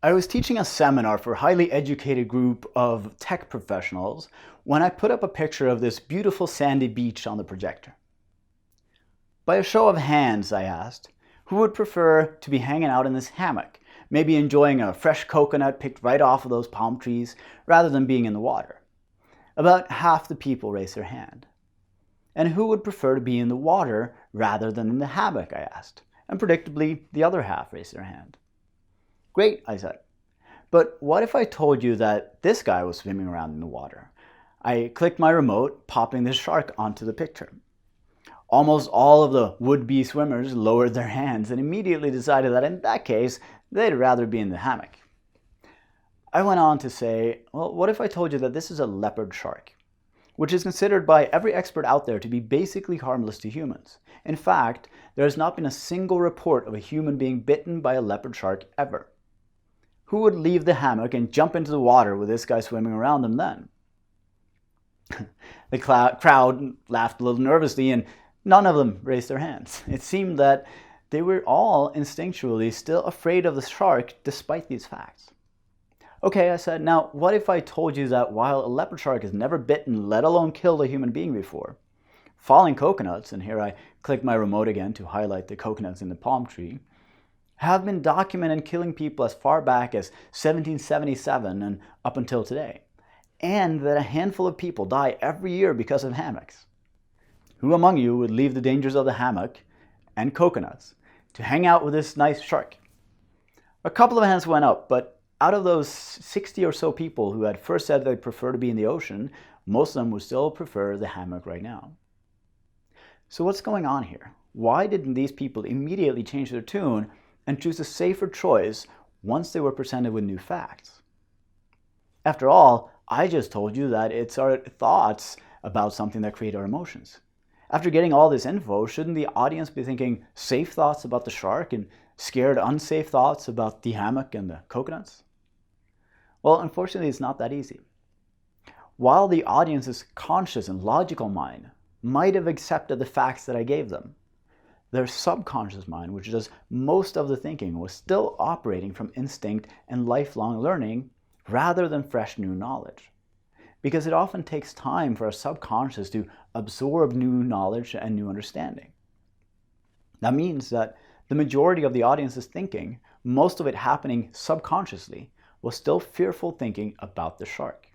I was teaching a seminar for a highly educated group of tech professionals when I put up a picture of this beautiful sandy beach on the projector. By a show of hands, I asked, who would prefer to be hanging out in this hammock, maybe enjoying a fresh coconut picked right off of those palm trees, rather than being in the water? About half the people raised their hand. And who would prefer to be in the water rather than in the hammock, I asked, and predictably the other half raised their hand. Great, I said. But what if I told you that this guy was swimming around in the water? I clicked my remote, popping this shark onto the picture. Almost all of the would-be swimmers lowered their hands and immediately decided that in that case, they'd rather be in the hammock. I went on to say, well, what if I told you that this is a leopard shark, which is considered by every expert out there to be basically harmless to humans. In fact, there has not been a single report of a human being bitten by a leopard shark ever. Who would leave the hammock and jump into the water with this guy swimming around them then? The crowd laughed a little nervously and none of them raised their hands. It seemed that they were all instinctually still afraid of the shark despite these facts. Okay, I said, now what if I told you that while a leopard shark has never bitten, let alone killed a human being before, falling coconuts, and here I click my remote again to highlight the coconuts in the palm tree, have been documented killing people as far back as 1777 and up until today, and that a handful of people die every year because of hammocks. Who among you would leave the dangers of the hammock and coconuts to hang out with this nice shark? A couple of hands went up, but out of those 60 or so people who had first said they'd prefer to be in the ocean, most of them would still prefer the hammock right now. So what's going on here? Why didn't these people immediately change their tune and choose a safer choice once they were presented with new facts? After all, I just told you that it's our thoughts about something that create our emotions. After getting all this info, shouldn't the audience be thinking safe thoughts about the shark and scared, unsafe thoughts about the hammock and the coconuts? Well, unfortunately, it's not that easy. While the audience's conscious and logical mind might have accepted the facts that I gave them, their subconscious mind, which does most of the thinking, was still operating from instinct and lifelong learning rather than fresh new knowledge. Because it often takes time for our subconscious to absorb new knowledge and new understanding. That means that the majority of the audience's thinking, most of it happening subconsciously, was still fearful thinking about the shark.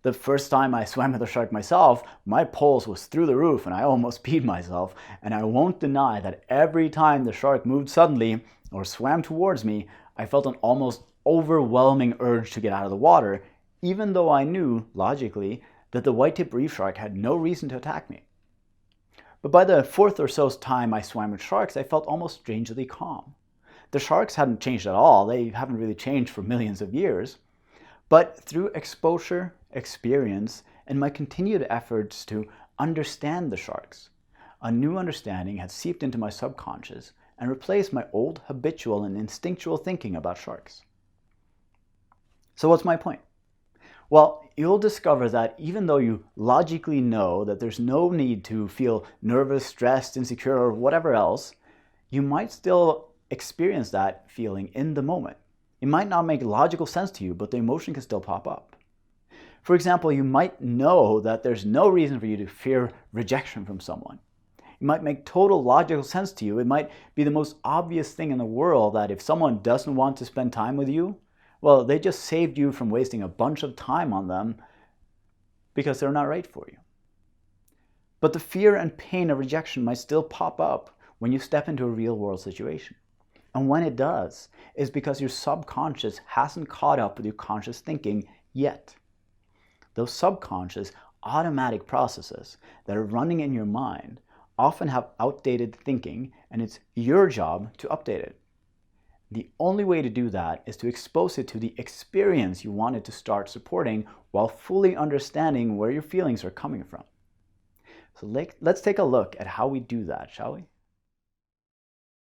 The first time I swam with a shark myself, my pulse was through the roof and I almost peed myself, and I won't deny that every time the shark moved suddenly or swam towards me, I felt an almost overwhelming urge to get out of the water, even though I knew, logically, that the white-tip reef shark had no reason to attack me. But by the fourth or so time I swam with sharks, I felt almost strangely calm. The sharks hadn't changed at all. They haven't really changed for millions of years. But through exposure, experience, and my continued efforts to understand the sharks, a new understanding had seeped into my subconscious and replaced my old habitual and instinctual thinking about sharks. So what's my point? Well, you'll discover that even though you logically know that there's no need to feel nervous, stressed, insecure, or whatever else, you might still experience that feeling in the moment. It might not make logical sense to you, but the emotion can still pop up. For example, you might know that there's no reason for you to fear rejection from someone. It might make total logical sense to you. It might be the most obvious thing in the world that if someone doesn't want to spend time with you, well, they just saved you from wasting a bunch of time on them because they're not right for you. But the fear and pain of rejection might still pop up when you step into a real-world situation. And when it does, it's because your subconscious hasn't caught up with your conscious thinking yet. Those subconscious automatic processes that are running in your mind often have outdated thinking, and it's your job to update it. The only way to do that is to expose it to the experience you wanted to start supporting while fully understanding where your feelings are coming from. So let's take a look at how we do that, shall we?